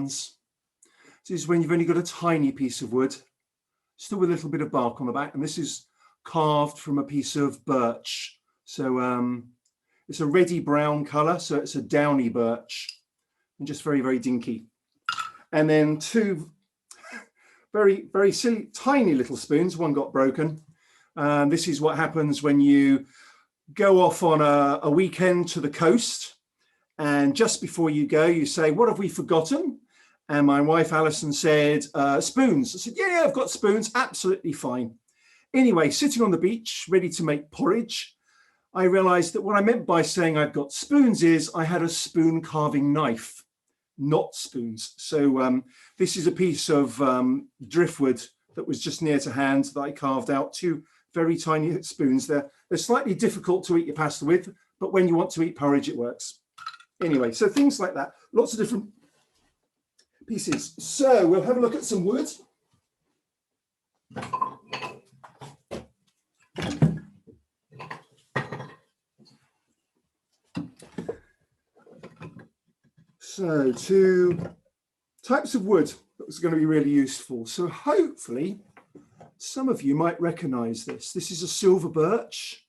This is when you've only got a tiny piece of wood, still with a little bit of bark on the back, and this is carved from a piece of birch. So it's a reddy brown colour, so it's a downy birch, and just very, very dinky. And then two very, very silly, tiny little spoons. One got broken. This is what happens when you go off on a weekend to the coast, and just before you go, you say, "What have we forgotten?" And my wife Alison said, "Spoons." I said, "Yeah, I've got spoons, absolutely fine." Anyway, sitting on the beach, ready to make porridge, I realized that what I meant by saying I've got spoons is I had a spoon carving knife, not spoons. So this is a piece of driftwood that was just near to hand that I carved out, two very tiny spoons. They're slightly difficult to eat your pasta with, but when you want to eat porridge, it works. Anyway, so things like that, lots of different pieces. So we'll have a look at some wood. So two types of wood that was going to be really useful. So hopefully some of you might recognize this. This is a silver birch.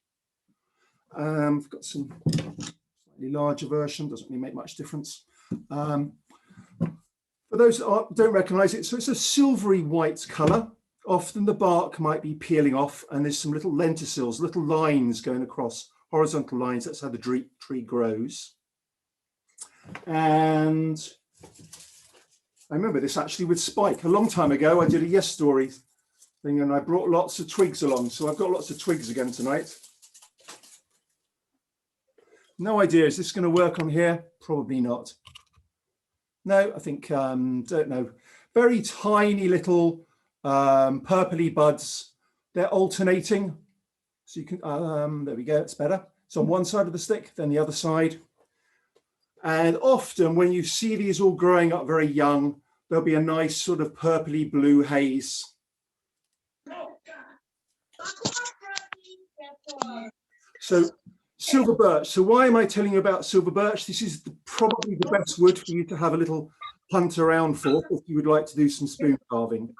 I've got some slightly larger version, doesn't really make much difference. For those that don't recognize it, so it's a silvery white color. Often the bark might be peeling off and there's some little lenticels, little lines going across, horizontal lines. That's how the tree grows. And I remember this actually with Spike. A long time ago, I did a Yes Story thing and I brought lots of twigs along. So I've got lots of twigs again tonight. No idea, is this going to work on here? Probably not. No, I think, don't know. Very tiny little purpley buds. They're alternating. So you can, there we go, it's better. It's on one side of the stick, then the other side. And often when you see these all growing up very young, there'll be a nice sort of purpley blue haze. So silver birch. So why am I telling you about silver birch? This is probably the best wood for you to have a little hunt around for if you would like to do some spoon carving.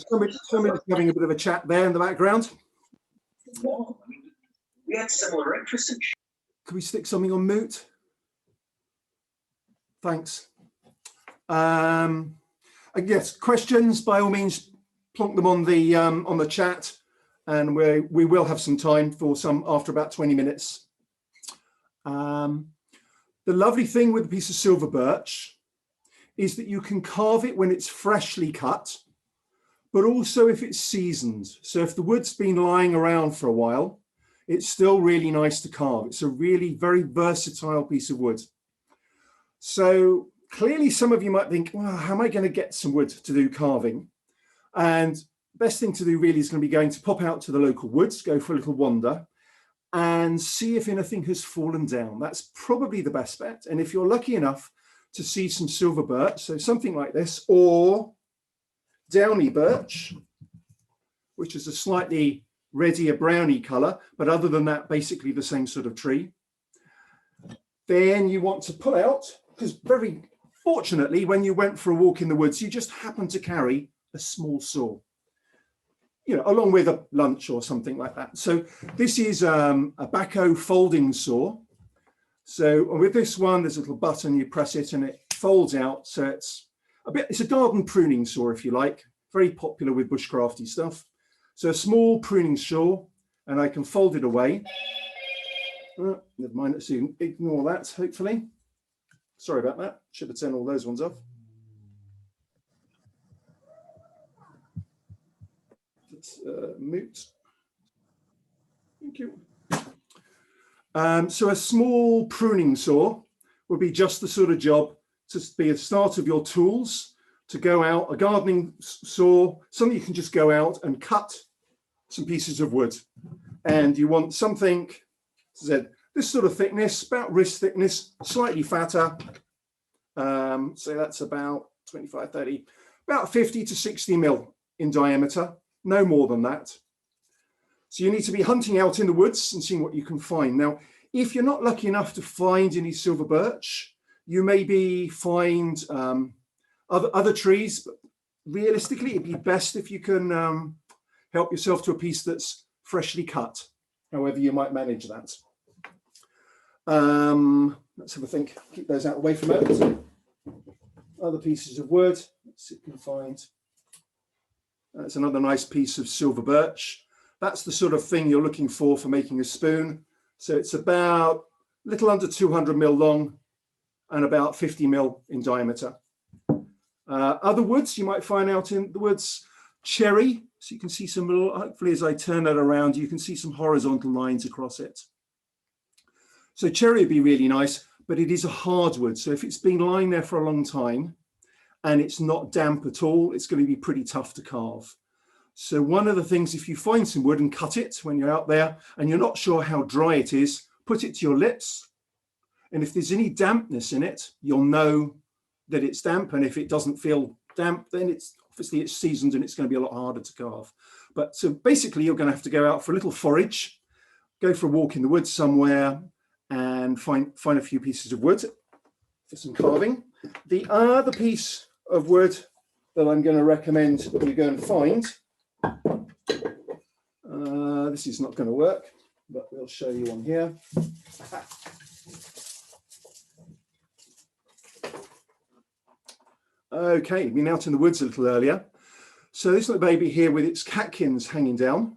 Somebody's having a bit of a chat there in the background. We had similar interests. Can we stick something on mute? Thanks. I guess questions, by all means, plonk them on the chat, and we will have some time for some after about 20 minutes. The lovely thing with a piece of silver birch is that you can carve it when it's freshly cut, but also if it's seasoned. So if the wood's been lying around for a while, it's still really nice to carve. It's a really very versatile piece of wood. So clearly some of you might think, well, how am I going to get some wood to do carving? And the best thing to do really is going to be going to pop out to the local woods, go for a little wander and see if anything has fallen down. That's probably the best bet. And if you're lucky enough to see some silver birch, so something like this, or downy birch, which is a slightly reddier browny color, but other than that, basically the same sort of tree. Then you want to pull out, because very fortunately, when you went for a walk in the woods, you just happened to carry a small saw, you know, along with a lunch or something like that. So this is a backhoe folding saw. So with this one, there's a little button, you press it and it folds out. So it's a garden pruning saw, if you like, very popular with bushcrafty stuff. So a small pruning saw, and I can fold it away. Never mind, let's ignore that, hopefully. Sorry about that. Should have turned all those ones off. Let's mute. Thank you. So a small pruning saw would be just the sort of job to be a start of your tools, to go out, a gardening saw, something you can just go out and cut some pieces of wood. And you want something, as I said, this sort of thickness, about wrist thickness, slightly fatter. So that's about 25, 30, about 50 to 60 mil in diameter, no more than that. So you need to be hunting out in the woods and seeing what you can find. Now, If you're not lucky enough to find any silver birch, you maybe find other trees, but realistically, it'd be best if you can help yourself to a piece that's freshly cut, however you might manage that. Let's have a think. Keep those out of the way for a moment. Other pieces of wood. Let's see if we can find. That's another nice piece of silver birch. That's the sort of thing you're looking for making a spoon. So it's about a little under 200 mil long and about 50 mil in diameter. Other woods you might find out in the woods, cherry. So you can see some little, hopefully as I turn that around, you can see some horizontal lines across it. So cherry would be really nice, but it is a hardwood. So if it's been lying there for a long time and it's not damp at all, it's going to be pretty tough to carve. So one of the things, if you find some wood and cut it when you're out there and you're not sure how dry it is, put it to your lips. And if there's any dampness in it, you'll know that it's damp. And if it doesn't feel damp, then it's obviously it's seasoned and it's going to be a lot harder to carve. But so basically you're going to have to go out for a little forage, go for a walk in the woods somewhere and find a few pieces of wood for some carving. The other piece of wood that I'm going to recommend that you go and find, this is not going to work, but we'll show you on here. Okay, been out in the woods a little earlier. So this little baby here with its catkins hanging down.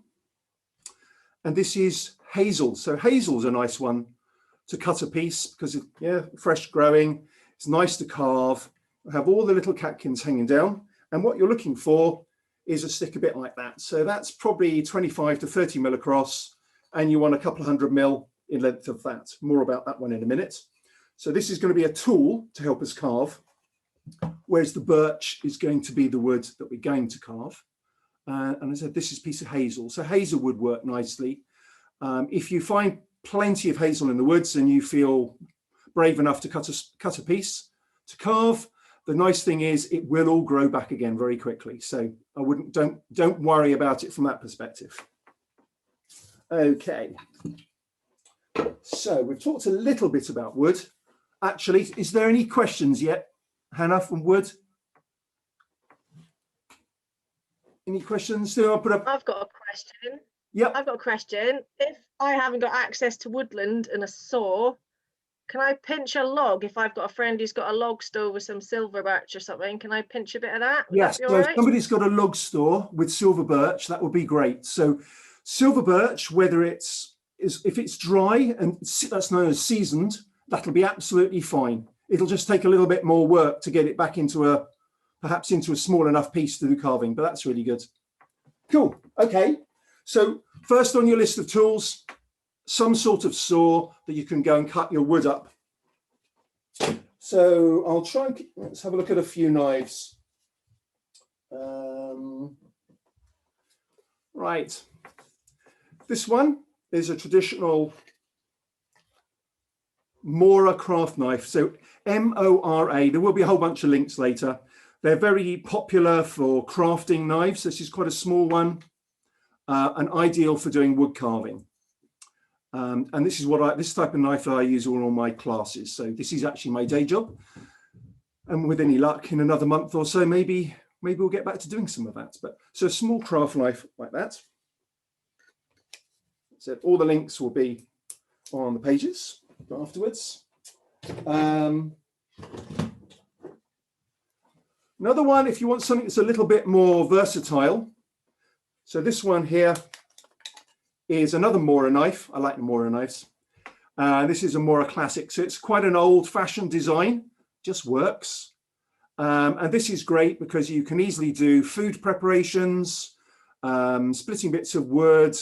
And this is Hazel. So Hazel's a nice one to cut a piece because, yeah, fresh growing. It's nice to carve. Have all the little catkins hanging down. And what you're looking for is a stick a bit like that. So that's probably 25 to 30 mil across. And you want a couple of 100 mil in length of that. More about that one in a minute. So this is going to be a tool to help us carve, whereas the birch is going to be the wood that we're going to carve. And I said, this is a piece of hazel. So hazel would work nicely. If you find plenty of hazel in the woods and you feel brave enough to cut a piece to carve, the nice thing is it will all grow back again very quickly. So I don't worry about it from that perspective. Okay. So we've talked a little bit about wood. Actually, is there any questions yet, Hannah, from wood? Any questions? So I'll put up. I've got a question. Yep. I've got a question. If I haven't got access to woodland and a saw, can I pinch a log? If I've got a friend who's got a log store with some silver birch or something, can I pinch a bit of that? Would yes. that be So all if right? somebody's got a log store with silver birch, that would be great. So silver birch, whether if it's dry and that's known as seasoned, that'll be absolutely fine. It'll just take a little bit more work to get it back into perhaps into a small enough piece to do carving, but that's really good. Cool. Okay. So first on your list of tools, some sort of saw that you can go and cut your wood up. So I'll try and let's have a look at a few knives. Right. This one is a traditional Mora craft knife. So M-O-R-A. There will be a whole bunch of links later. They're very popular for crafting knives. This is quite a small one and ideal for doing wood carving. And this is this type of knife that I use all my classes. So this is actually my day job. And with any luck, in another month or so, maybe we'll get back to doing some of that. But so a small craft knife like that. So all the links will be on the pages afterwards. Another one, if you want something that's a little bit more versatile. So this one here is another Mora knife. I like the Mora knives. This is a Mora classic. So it's quite an old-fashioned design, just works. And this is great because you can easily do food preparations, splitting bits of wood,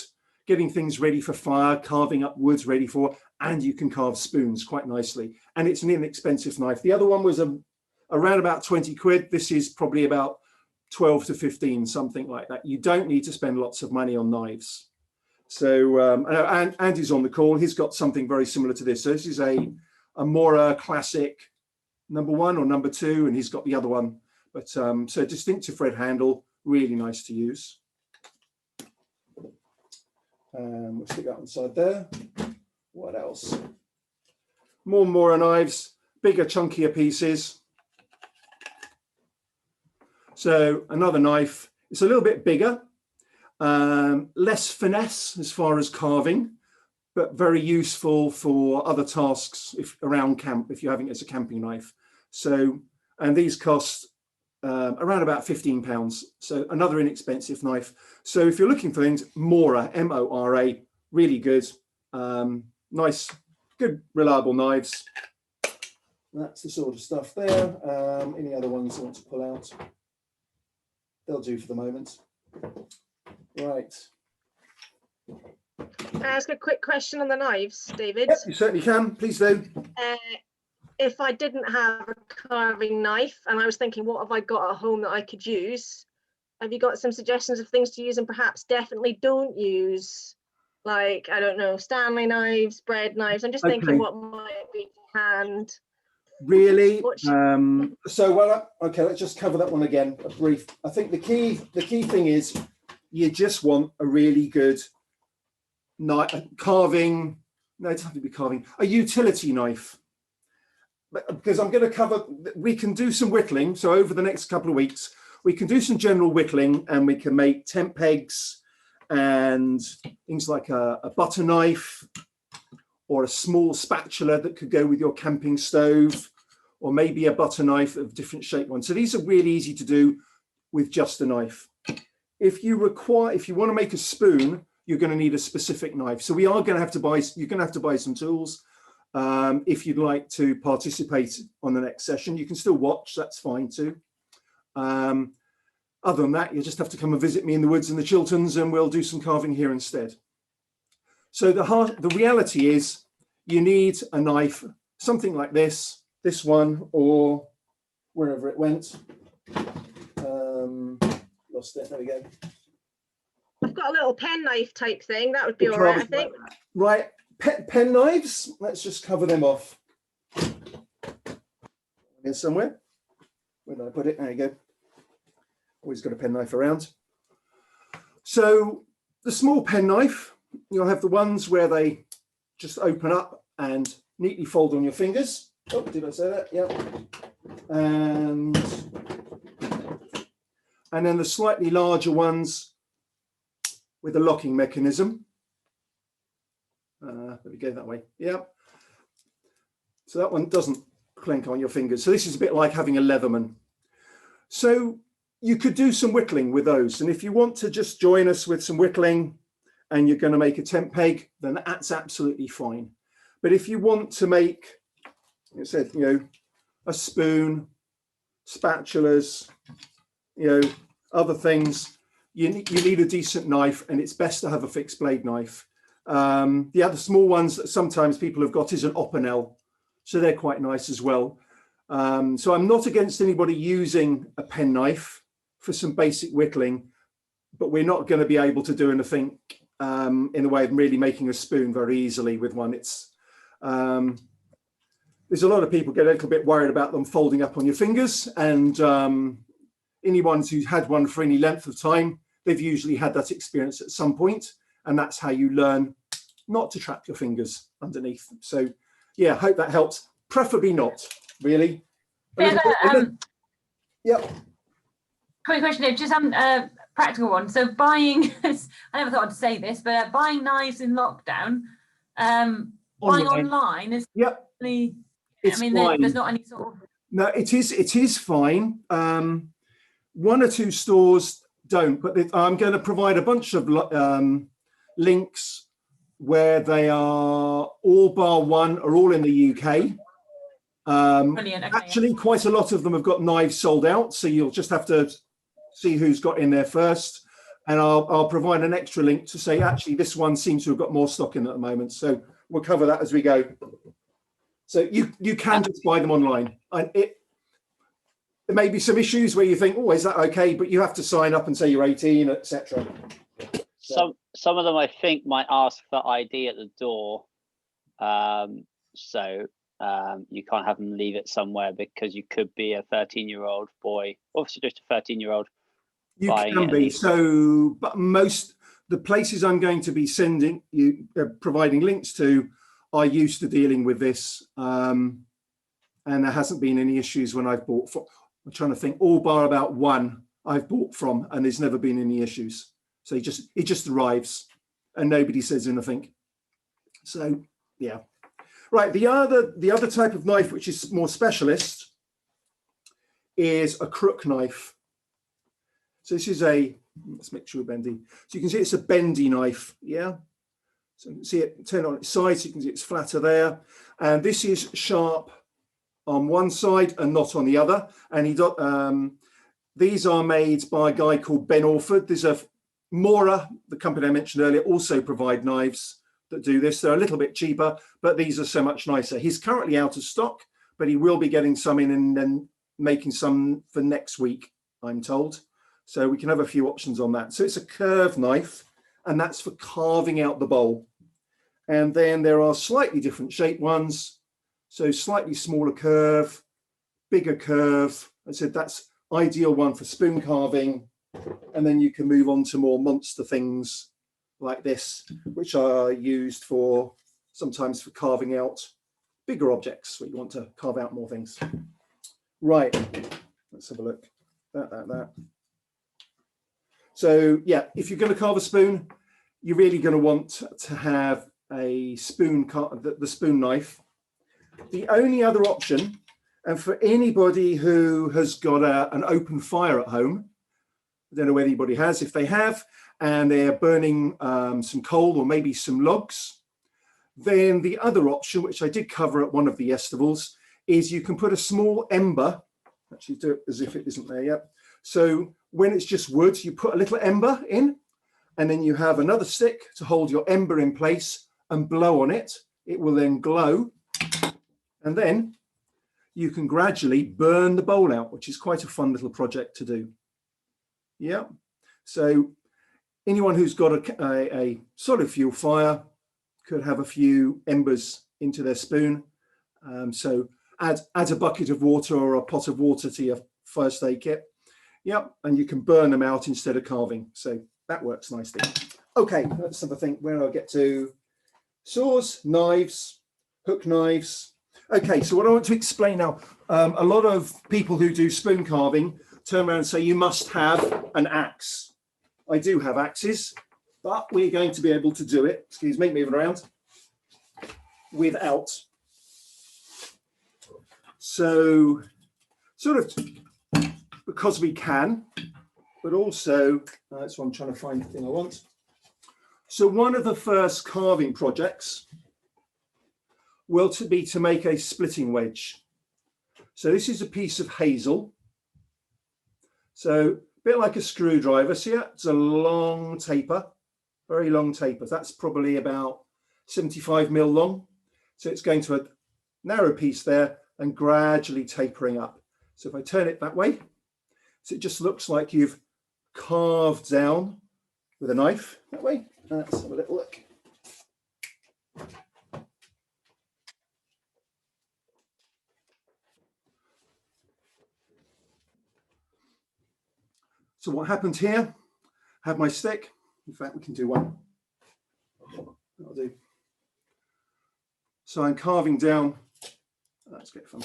getting things ready for fire, carving up woods ready for, and you can carve spoons quite nicely. And it's an inexpensive knife. The other one was around about 20 quid. This is probably about 12 to 15, something like that. You don't need to spend lots of money on knives. So, and Andy's on the call. He's got something very similar to this. So this is a Mora classic #1 or #2, and he's got the other one. But so distinctive red handle, really nice to use. We'll stick that inside there. What else? More Mora knives, bigger, chunkier pieces. So another knife. It's a little bit bigger, less finesse as far as carving, but very useful for other tasks if around camp, if you're having it as a camping knife. So, and these cost around about £15. So another inexpensive knife. So if you're looking for things, Mora, M-O-R-A, really good. Nice, good, reliable knives. That's the sort of stuff there. Any other ones I want to pull out? They'll do for the moment. Right. Can I ask a quick question on the knives, David? Yep, you certainly can. Please do. If I didn't have a carving knife and I was thinking, what have I got at home that I could use? Have you got some suggestions of things to use and perhaps definitely don't use? Like, I don't know, Stanley knives, bread knives. I'm just thinking what might be to hand. Really? So, well, okay, let's just cover that one again, a brief. I think the key thing is you just want a really good knife, carving, no, it doesn't have to be carving, a utility knife. Because I'm going to cover, we can do some whittling. So over the next couple of weeks, we can do some general whittling and we can make tent pegs and things like a butter knife or a small spatula that could go with your camping stove, or maybe a butter knife of different shape one. So these are really easy to do with just a knife. If you want to make a spoon, you're going to need a specific knife. So we are going to have to buy, you're going to have to buy some tools. If you'd like to participate on the next session, you can still watch, that's fine too. Other than that, you'll just have to come and visit me in the woods in the Chilterns and we'll do some carving here instead. So the reality is you need a knife, something like this one, or wherever it went. Lost it, there we go. I've got a little pen knife type thing, that would be all right, I think. Right. Pen knives, let's just cover them off. Here somewhere. Where did I put it? There you go. Always got a pen knife around. So the small pen knife, you'll have the ones where they just open up and neatly fold on your fingers. Oh, did I say that? Yeah. And then the slightly larger ones with a locking mechanism. There we go, that way. Yeah. So that one doesn't clink on your fingers. So this is a bit like having a Leatherman. So you could do some whittling with those. And if you want to just join us with some whittling and you're going to make a tent peg, then that's absolutely fine. But if you want to make, it said, you know, a spoon, spatulas, you know, other things, you need a decent knife, and it's best to have a fixed blade knife. The other small ones that sometimes people have got is an Opinel, so they're quite nice as well. So I'm not against anybody using a pen knife for some basic whittling, but we're not going to be able to do anything in the way of really making a spoon very easily with one. It's there's a lot of people get a little bit worried about them folding up on your fingers, and anyone who's had one for any length of time, they've usually had that experience at some point, and that's how you learn not to trap your fingers underneath. So yeah, hope that helps. Preferably not, really. Yep. Quick question, Dave, just a practical one. So buying, I never thought I'd say this, but buying knives in lockdown, buying online is really, I mean, there's not any sort of... No, it is fine. One or two stores don't, but I'm going to provide a bunch of links where they are all bar one are all in the UK. Brilliant. Okay, actually, quite a lot of them have got knives sold out, so you'll just have to see who's got in there first. And I'll provide an extra link to say, actually, this one seems to have got more stock in at the moment. So we'll cover that as we go. So you can just buy them online. And there may be some issues where you think, oh, is that okay? But you have to sign up and say you're 18, etc. Some of them, I think, might ask for ID at the door. You can't have them leave it somewhere because you could be a 13-year-old boy, or just a 13-year-old. You can be. So, but most the places I'm going to be sending you, providing links to, are used to dealing with this, and there hasn't been any issues when I've bought from. I'm trying to think, all bar about one I've bought from, and there's never been any issues. So it just arrives, and nobody says anything. So yeah, right. The other type of knife, which is more specialist, is a crook knife. So this is let's make sure we're bendy. So you can see it's a bendy knife, yeah. So you can see it turn on its side, so you can see it's flatter there. And this is sharp on one side and not on the other. And these are made by a guy called Ben Orford. There's a Mora, the company I mentioned earlier, also provide knives that do this. They're a little bit cheaper, but these are so much nicer. He's currently out of stock, but he will be getting some in and then making some for next week, I'm told. So we can have a few options on that. So it's a curved knife, and that's for carving out the bowl. And then there are slightly different shaped ones. So slightly smaller curve, bigger curve. I said that's ideal one for spoon carving. And then you can move on to more monster things like this, which are used sometimes for carving out bigger objects where you want to carve out more things. Right, let's have a look. That. So yeah, if you're going to carve a spoon, you're really going to want to have a spoon, the spoon knife. The only other option, and for anybody who has got an open fire at home, I don't know whether anybody has, if they have, and they're burning some coal or maybe some logs, then the other option, which I did cover at one of the festivals, is you can put a small ember, actually do it as if it isn't there yet. So when it's just wood, you put a little ember in, and then you have another stick to hold your ember in place and blow on it. It will then glow, and then you can gradually burn the bowl out, which is quite a fun little project to do. Yeah, so anyone who's got a solid fuel fire could have a few embers into their spoon. So add a bucket of water or a pot of water to your first aid kit. Yep, and you can burn them out instead of carving. So that works nicely. Okay, let's have a think where I'll get to. Saws, knives, hook knives. Okay, so what I want to explain now, a lot of people who do spoon carving turn around and say you must have an axe. I do have axes, but we're going to be able to do it, excuse me, moving around, without. So sort of because we can, but also, that's what I'm trying to find the thing I want. So one of the first carving projects will be to make a splitting wedge. So this is a piece of hazel. So a bit like a screwdriver. See it? It's a long taper, very long taper. That's probably about 75 mil long. So it's going to a narrow piece there and gradually tapering up. So if I turn it that way, so it just looks like you've carved down with a knife that way. Let's have a little look. So what happened here, I have my stick. In fact, we can do one. That'll do. So I'm carving down. That's great fun.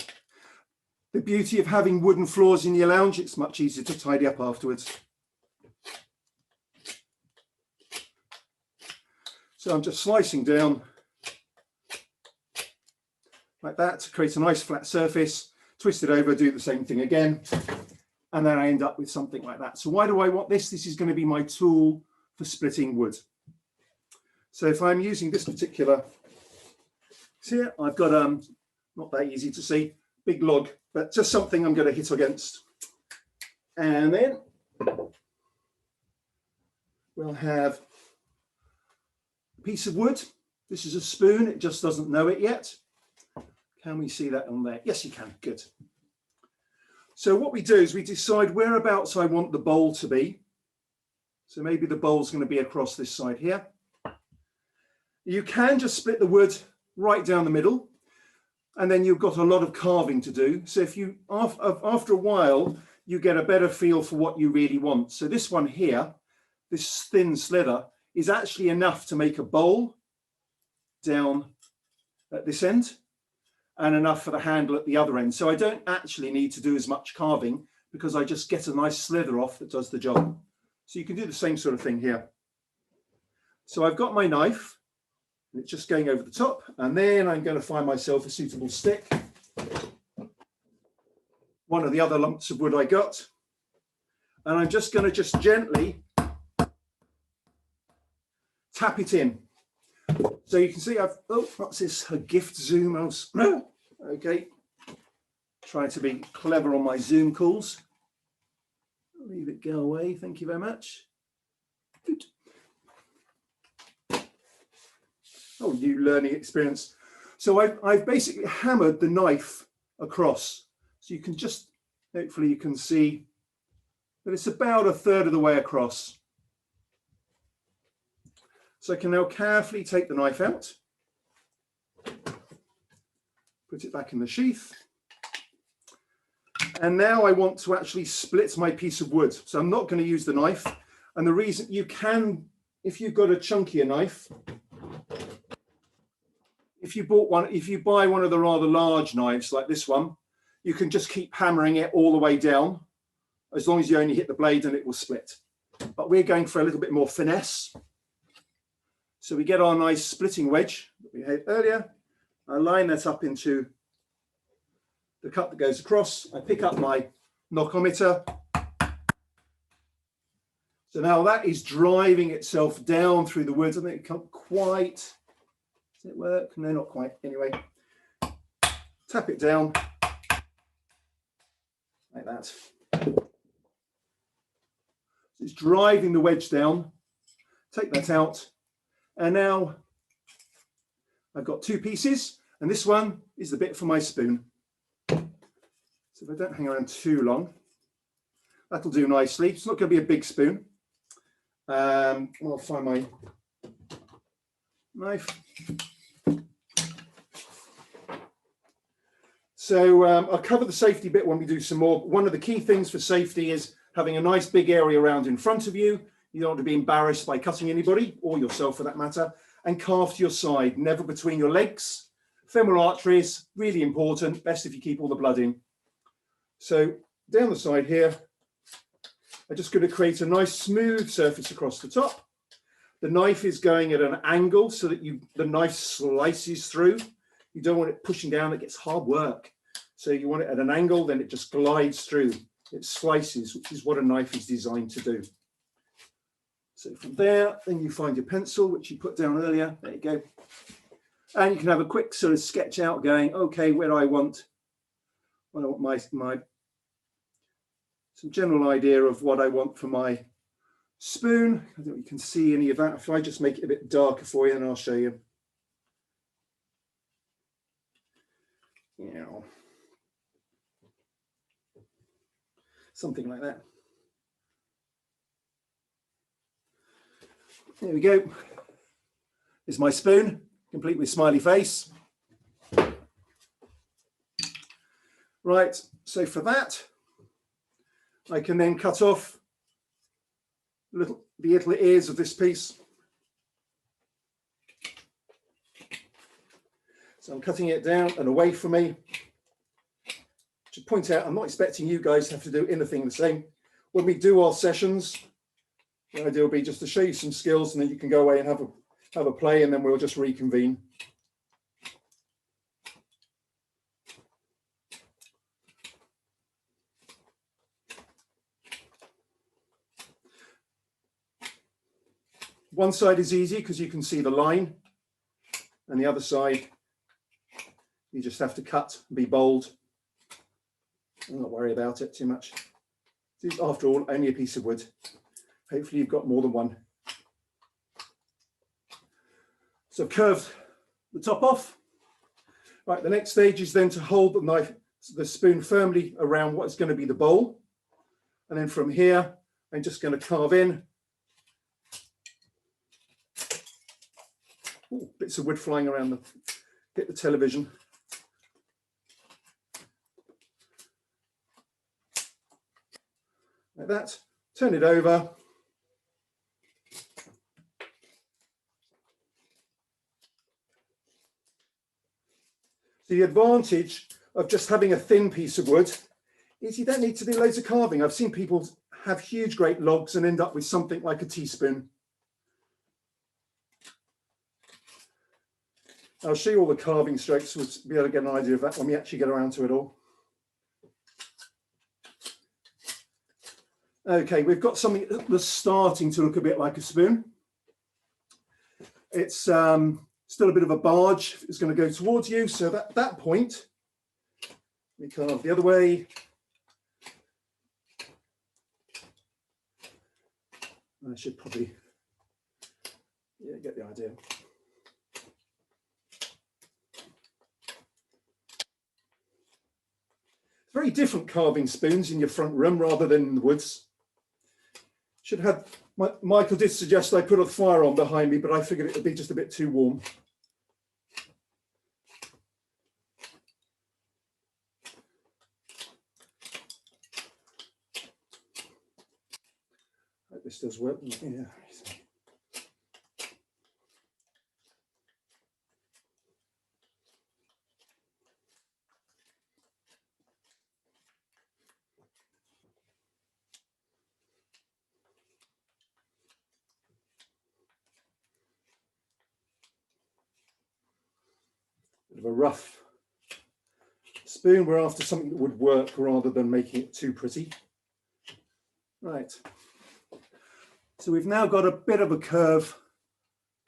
The beauty of having wooden floors in your lounge, it's much easier to tidy up afterwards. So I'm just slicing down like that to create a nice flat surface, twist it over, do the same thing again, and then I end up with something like that. So why do I want this? This is going to be my tool for splitting wood. So if I'm using this particular, see here, I've got, not that easy to see, big log, but just something I'm going to hit against. And then we'll have a piece of wood. This is a spoon, it just doesn't know it yet. Can we see that on there? Yes, you can, good. So what we do is we decide whereabouts I want the bowl to be. So maybe the bowl's going to be across this side here. You can just split the wood right down the middle, and then you've got a lot of carving to do. So if you, after a while, you get a better feel for what you really want. So this one here, this thin slither, is actually enough to make a bowl down at this end and enough for the handle at the other end. So I don't actually need to do as much carving because I just get a nice slither off that does the job. So you can do the same sort of thing here. So I've got my knife, and it's just going over the top, and then I'm going to find myself a suitable stick. One of the other lumps of wood I got, and I'm just going to just gently tap it in. So you can see I've, oh, what's this, a gift zoom? Okay, trying to be clever on my zoom calls. Leave it go away, thank you very much. Good. Oh, new learning experience. So I've basically hammered the knife across. So you can just, hopefully you can see that it's about a third of the way across. So I can now carefully take the knife out, put it back in the sheath. And now I want to actually split my piece of wood. So I'm not going to use the knife. And the reason you can, if you've got a chunkier knife, if you buy one of the rather large knives like this one, you can just keep hammering it all the way down, as long as you only hit the blade and it will split. But we're going for a little bit more finesse. So we get our nice splitting wedge that we had earlier. I line that up into the cut that goes across. I pick up my knockometer. So now that is driving itself down through the wood. I think it can't quite, does it work? No, not quite. Anyway, tap it down like that. It's driving the wedge down. Take that out. And now I've got two pieces, and this one is the bit for my spoon. So if I don't hang around too long, that'll do nicely. It's not going to be a big spoon. I'll find my knife. So I'll cover the safety bit when we do some more. One of the key things for safety is having a nice big area around in front of you. You don't want to be embarrassed by cutting anybody, or yourself for that matter, and carve to your side, never between your legs. Femoral arteries, really important, best if you keep all the blood in. So down the side here, I'm just going to create a nice smooth surface across the top. The knife is going at an angle so that the knife slices through. You don't want it pushing down, it gets hard work. So you want it at an angle, then it just glides through. It slices, which is what a knife is designed to do. So from there, then you find your pencil, which you put down earlier. There you go. And you can have a quick sort of sketch out going, okay, where do I want my some general idea of what I want for my spoon. I don't know if you can see any of that. If I just make it a bit darker for you, and I'll show you. Yeah. Something like that. There we go. Here's my spoon, complete with smiley face. Right, so for that, I can then cut off the little ears of this piece. So I'm cutting it down and away from me. To point out, I'm not expecting you guys to have to do anything the same. When we do our sessions, the idea will be just to show you some skills, and then you can go away and have a play, and then we'll just reconvene. One side is easy because you can see the line, and the other side, you just have to cut and be bold. I'm not worry about it too much. This is, after all, only a piece of wood. Hopefully you've got more than one. So I've curved the top off. Right, the next stage is then to hold the knife, the spoon firmly around what is going to be the bowl. And then from here, I'm just going to carve in. Ooh, bits of wood flying around hit the television. Like that, turn it over. The advantage of just having a thin piece of wood is you don't need to do loads of carving. I've seen people have huge, great logs and end up with something like a teaspoon. I'll show you all the carving strokes, we'll be able to get an idea of that when we actually get around to it all. Okay, we've got something that's starting to look a bit like a spoon. It's still a bit of a barge. It's going to go towards you. So at that point, we carve the other way. I should probably, yeah, get the idea. Very different carving spoons in your front room rather than in the woods. Should have, Michael did suggest I put a fire on behind me, but I figured it would be just a bit too warm. Hope this does work. Yeah. Bit of a rough spoon. We're after something that would work rather than making it too pretty. Right. So we've now got a bit of a curve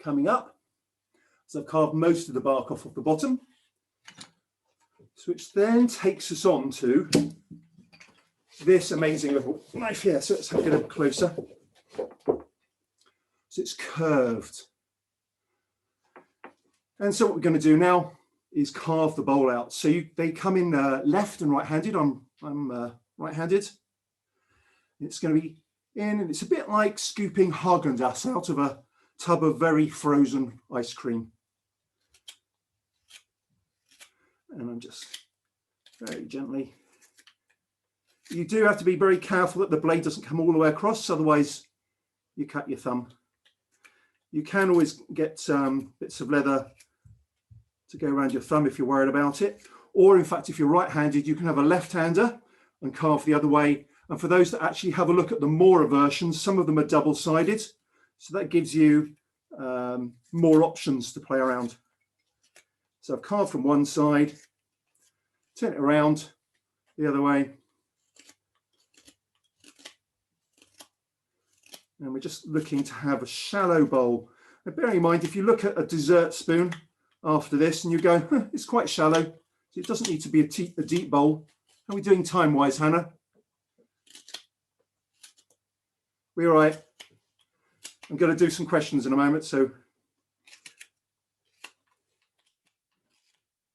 coming up. So I've carved most of the bark off of the bottom, which then takes us on to this amazing little knife here. So let's have a look closer. So it's curved. And so what we're going to do now is carve the bowl out. So they come in left and right-handed. I'm right-handed. It's going to be in, and it's a bit like scooping Haagen-Dazs out of a tub of very frozen ice cream. And I'm just very gently. You do have to be very careful that the blade doesn't come all the way across, otherwise you cut your thumb. You can always get bits of leather to go around your thumb if you're worried about it. Or in fact, if you're right-handed, you can have a left-hander and carve the other way. And for those that actually have a look at the Mora versions, some of them are double-sided. So that gives you more options to play around. So I've carved from one side, turn it around the other way. And we're just looking to have a shallow bowl. Now, bearing in mind, if you look at a dessert spoon after this and you go, huh, it's quite shallow, so it doesn't need to be a deep bowl. How are we doing time-wise, Hannah? We're all right. I'm going to do some questions in a moment, so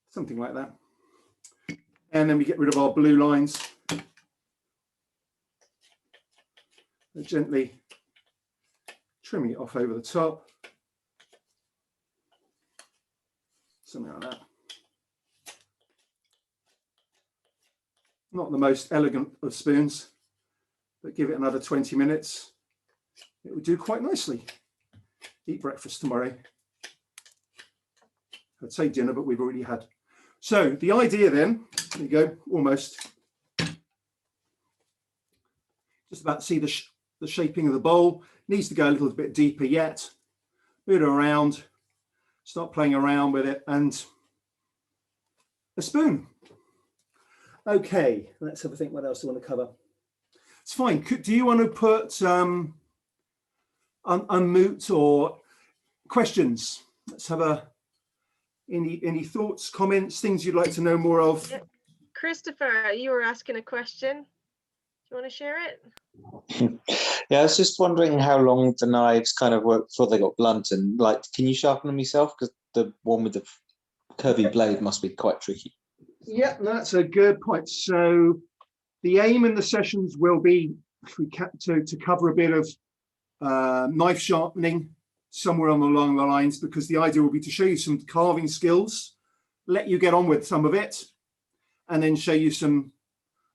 something like that. And then we get rid of our blue lines. Gently trimming it off over the top. Something like that. Not the most elegant of spoons, but give it another 20 minutes. It would do quite nicely. Eat breakfast tomorrow. I'd say dinner, but we've already had. So the idea then, there you go, almost. Just about to see the shaping of the bowl. Needs to go a little bit deeper yet. Move it around, start playing around with it, and a spoon. Okay, let's have a think. What else do you want to cover? It's fine. Do you want to put unmute or questions? Let's have any thoughts, comments, things you'd like to know more of. Yeah. Christopher, you were asking a question. Do you want to share it? Yeah, I was just wondering how long the knives kind of work before they got blunt, and like, can you sharpen them yourself? Because the one with the curvy blade must be quite tricky. Yeah, that's a good point. So the aim in the sessions will be to cover a bit of knife sharpening somewhere along the lines, because the idea will be to show you some carving skills, let you get on with some of it, and then show you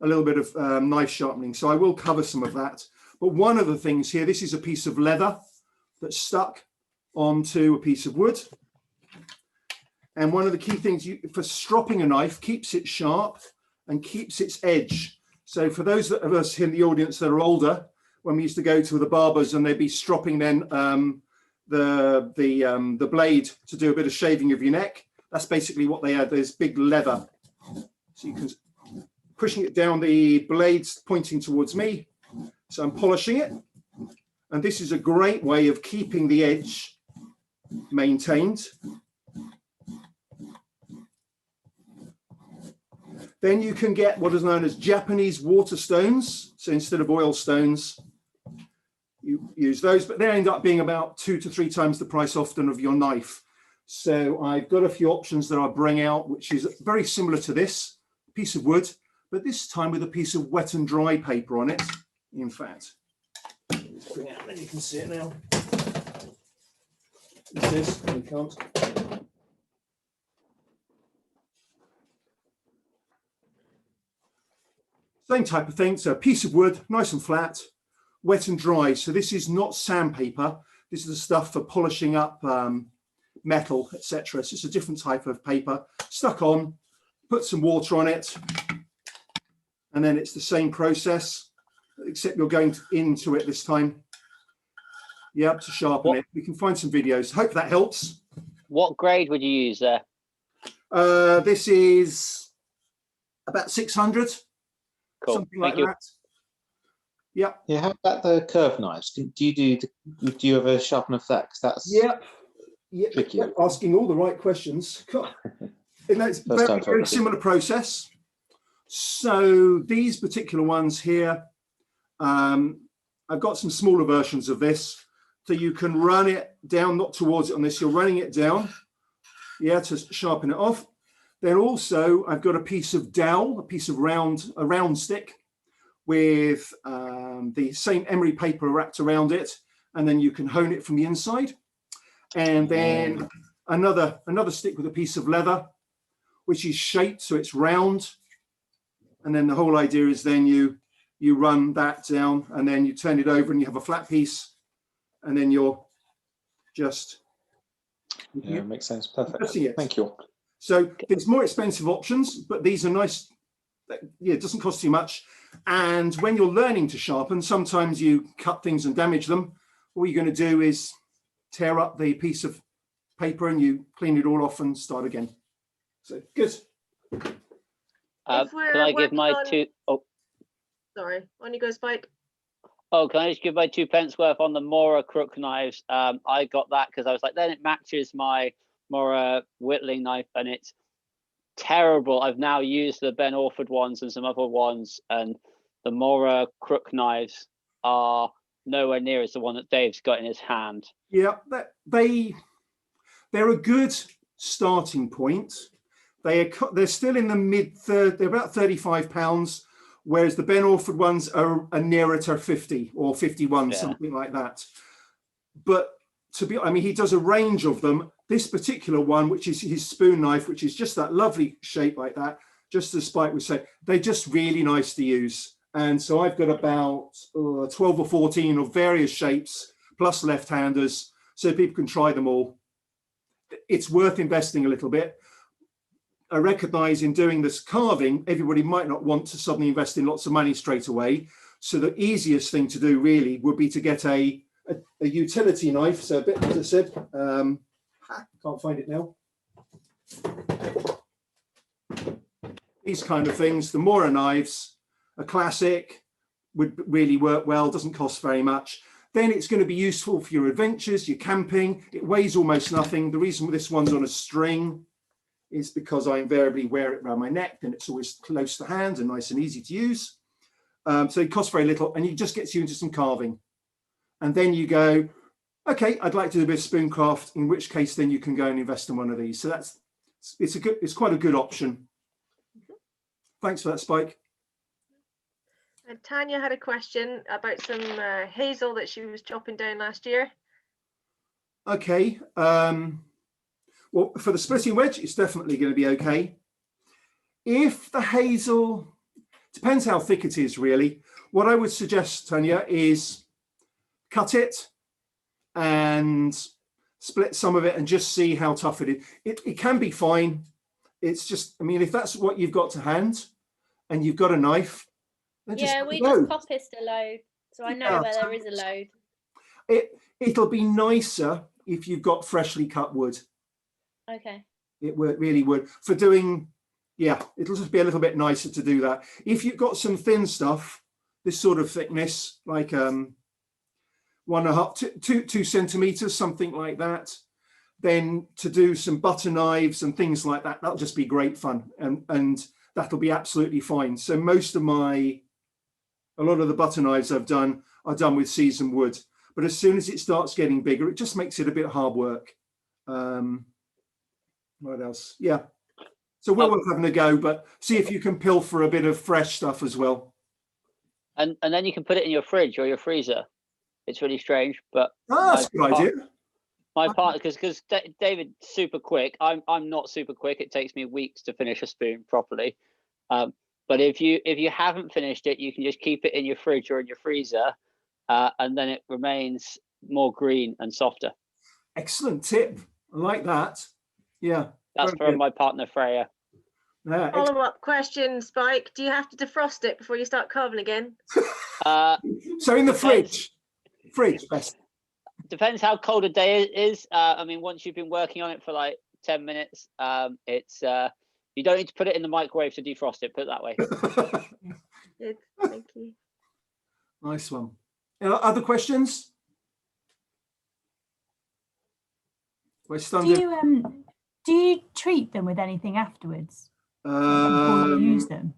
a little bit of knife sharpening. So I will cover some of that. But one of the things here, this is a piece of leather that's stuck onto a piece of wood. And one of the key things for stropping a knife, keeps it sharp and keeps its edge. So for those of us in the audience that are older, when we used to go to the barbers and they'd be stropping then the blade to do a bit of shaving of your neck, that's basically what they had, this big leather. So you can pushing it down, the blades pointing towards me. So I'm polishing it. And this is a great way of keeping the edge maintained. Then you can get what is known as Japanese water stones. So instead of oil stones, you use those, but they end up being about 2 to 3 times the price often of your knife. So I've got a few options that I'll bring out, which is very similar to this piece of wood, but this time with a piece of wet and dry paper on it. In fact, let's bring it out, then you can see it now. This is, you can't. Same type of thing. So a piece of wood, nice and flat, wet and dry. So this is not sandpaper. This is the stuff for polishing up metal, etc. So it's a different type of paper. Stuck on, put some water on it, and then it's the same process, except you're going into it this time. Yep, to sharpen it. We can find some videos. Hope that helps. What grade would you use there? This is about 600. Cool. Something like Thank you. that. Yeah. Yeah. How about the curved knives? Do you have a sharpener for that? 'Cause that's tricky. Asking all the right questions. And that's very similar process. So these particular ones here, I've got some smaller versions of this. So you can run it down, not towards it on this. You're running it down, to sharpen it off. Then also I've got a piece of dowel, a round stick with the same emery paper wrapped around it, and then you can hone it from the inside. And then another stick with a piece of leather, which is shaped so it's round. And then the whole idea is then you run that down and then you turn it over and you have a flat piece, and then you're just makes sense. Perfect. Thank you. So there's more expensive options, but these are nice. It doesn't cost too much. And when you're learning to sharpen, sometimes you cut things and damage them. All you're going to do is tear up the piece of paper and you clean it all off and start again. So good. Can I give my two? Oh, sorry. On you go, Spike. Oh, can I just give my 2 pence worth on the Mora Crook knives? I got that because I was like, then it matches my Mora Whittling knife, and it's terrible. I've now used the Ben Orford ones and some other ones, and the Mora Crook knives are nowhere near as the one that Dave's got in his hand. Yeah, they're a good starting point. They're still in the they're about £35, whereas the Ben Orford ones are nearer to 50 or 51, something like that. But he does a range of them. This particular one, which is his spoon knife, which is just that lovely shape like that, just as Spike would say, they're just really nice to use. And so I've got about 12 or 14 of various shapes, plus left-handers, so people can try them all. It's worth investing a little bit. I recognize in doing this carving, everybody might not want to suddenly invest in lots of money straight away. So the easiest thing to do really would be to get a utility knife. So a bit, as I said, can't find it now. These kind of things, the Mora knives, a classic, would really work well, doesn't cost very much. Then it's going to be useful for your adventures, your camping. It weighs almost nothing. The reason this one's on a string is because I invariably wear it around my neck and it's always close to hand and nice and easy to use. So it costs very little and it just gets you into some carving. And then you go, okay, I'd like to do a bit of spoon craft, in which case then you can go and invest in one of these. So it's quite a good option. Thanks for that, Spike. And Tanya had a question about some hazel that she was chopping down last year. Okay. Well, for the splitting wedge, it's definitely going to be okay. If the hazel, depends how thick it is, really. What I would suggest, Tanya, is cut it and split some of it and just see how tough it is. It can be fine. It's just, I mean, if that's what you've got to hand and you've got a knife, then Yeah, just we go. just coppiced a load, so I know where there is a load. It'll be nicer if you've got freshly cut wood. Okay. It really would. For doing, yeah, it'll just be a little bit nicer to do that. If you've got some thin stuff, this sort of thickness, like 1.5 2 centimeters, something like that, then to do some butter knives and things like that, that'll just be great fun, and that'll be absolutely fine. So a lot of the butter knives I've done are done with seasoned wood, but as soon as it starts getting bigger, it just makes it a bit hard work. What else? Yeah. So we're worth having a go, but see if you can pilfer a bit of fresh stuff as well. And then you can put it in your fridge or your freezer. It's really strange, but that's a good idea. My partner, because David's super quick. I'm not super quick. It takes me weeks to finish a spoon properly. But if you haven't finished it, you can just keep it in your fridge or in your freezer, and then it remains more green and softer. Excellent tip. I like that. Yeah. That's from my partner Freya. Yeah, follow-up question, Spike. Do you have to defrost it before you start carving again? So in the fridge best. Depends how cold a day it is. I mean, once you've been working on it for like 10 minutes, it's you don't need to put it in the microwave to defrost it, put it that way. Good, thank you. Nice one. Other questions? Do you treat them with anything afterwards before you use them?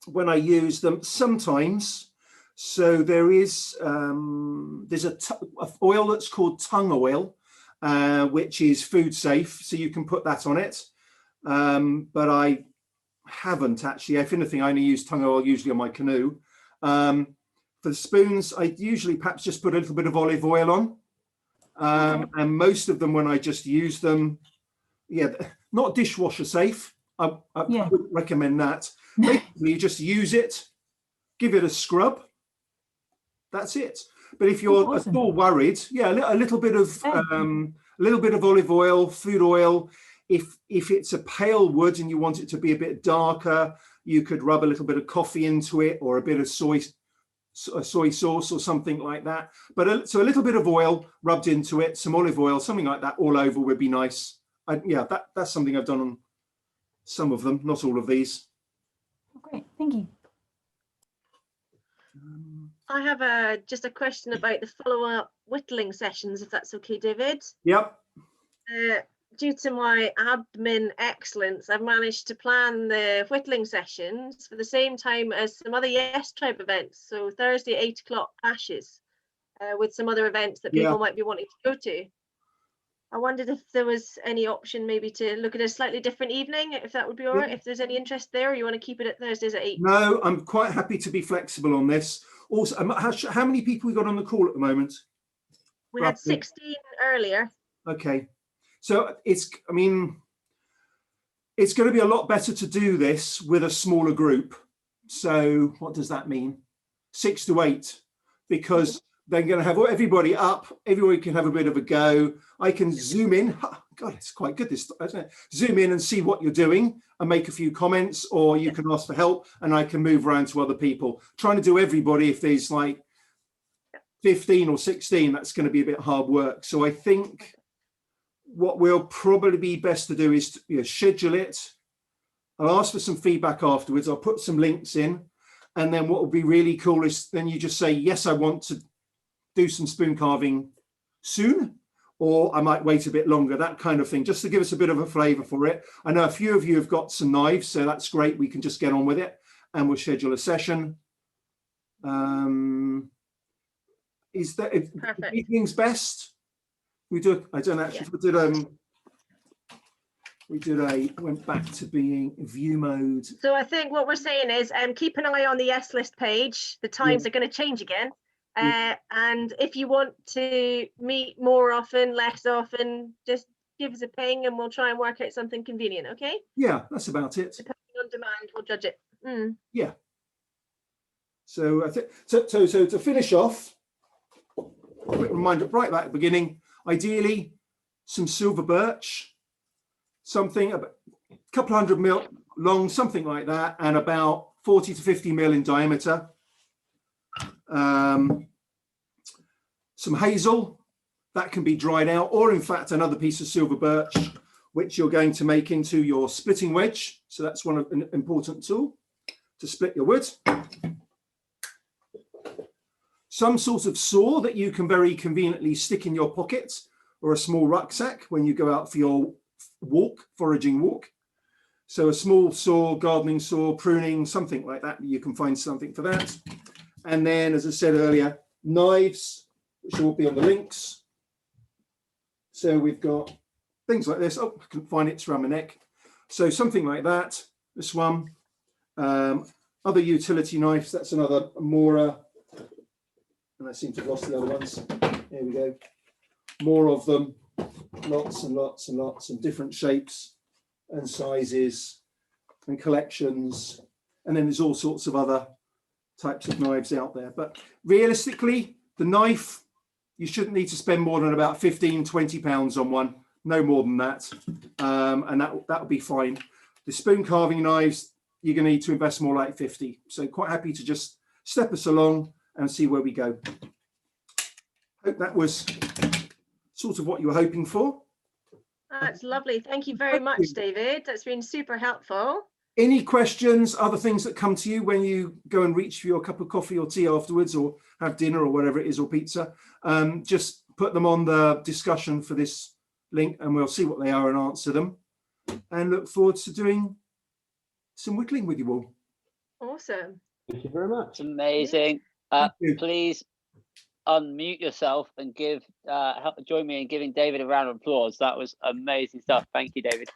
When I use them, sometimes. So there's a oil that's called tongue oil, which is food safe, so you can put that on it. But I haven't actually. If anything, I only use tongue oil usually on my canoe. For the spoons, I usually perhaps just put a little bit of olive oil on. And most of them, when I just use them, not dishwasher safe. I would recommend that. Basically, you just use it, give it a scrub. That's it. But if you're at all worried, a little bit of olive oil, food oil. If it's a pale wood and you want it to be a bit darker, you could rub a little bit of coffee into it, or a bit of soy sauce or something like that. But so a little bit of oil rubbed into it, some olive oil, something like that all over would be nice. That's something I've done on some of them, not all of these. Great, thank you. I have just a question about the follow-up whittling sessions, if that's okay, David. Yep. Due to my admin excellence, I've managed to plan the whittling sessions for the same time as some other YesTribe events. So Thursday, 8 o'clock clashes with some other events that people might be wanting to go to. I wondered if there was any option maybe to look at a slightly different evening, if that would be all right, if there's any interest there, or you want to keep it at Thursdays at 8? No, I'm quite happy to be flexible on this. Also, how many people we got on the call at the moment? We had 16 earlier. Okay. So it's going to be a lot better to do this with a smaller group. So what does that mean? 6 to 8, because they're going to have everybody up. Everybody can have a bit of a go. I can zoom in. God, it's quite good, this, isn't it? Zoom in and see what you're doing and make a few comments, or you can ask for help and I can move around to other people. Trying to do everybody, if there's like 15 or 16, that's going to be a bit hard work. So I think what will probably be best to do is to, schedule it. I'll ask for some feedback afterwards. I'll put some links in. And then what will be really cool is then you just say, yes, I want to do some spoon carving soon, or I might wait a bit longer, that kind of thing, just to give us a bit of a flavour for it. I know a few of you have got some knives, so that's great. We can just get on with it and we'll schedule a session. Is that evening's best? We do. I don't actually. Went back to being view mode. So I think what we're saying is keep an eye on the YesList page. The times are going to change again. And if you want to meet more often, less often, just give us a ping and we'll try and work out something convenient, okay? Yeah, that's about it. Depending on demand, we'll judge it. Yeah. So I think so to finish off, a quick reminder right back at the beginning, ideally some silver birch, something about a couple 100 mil long, something like that, and about 40 to 50 mil in diameter. Some hazel, that can be dried out, or in fact another piece of silver birch, which you're going to make into your splitting wedge. So that's an important tool to split your wood. Some sort of saw that you can very conveniently stick in your pocket, or a small rucksack when you go out for your foraging walk. So a small saw, gardening saw, pruning, something like that. You can find something for that. And then, as I said earlier, knives, which will be on the links. So we've got things like this. Oh, I couldn't find it, it's around my neck. So something like that, this one. Other utility knives, that's another Mora. And I seem to have lost the other ones. Here we go. More of them, lots and lots and lots, and different shapes and sizes and collections. And then there's all sorts of other types of knives out there. But realistically, the knife, you shouldn't need to spend more than about 15, 20 pounds on one, no more than that. And that'll be fine. The spoon carving knives, you're going to need to invest more like 50. So quite happy to just step us along and see where we go. Hope that was sort of what you were hoping for. That's lovely. Thank you very much, David. That's been super helpful. Any questions, other things that come to you when you go and reach for your cup of coffee or tea afterwards, or have dinner or whatever it is, or pizza, just put them on the discussion for this link and we'll see what they are and answer them, and look forward to doing some whittling with you all. Awesome. Thank you very much. It's amazing. Please unmute yourself and join me in giving David a round of applause. That was amazing stuff. Thank you, David.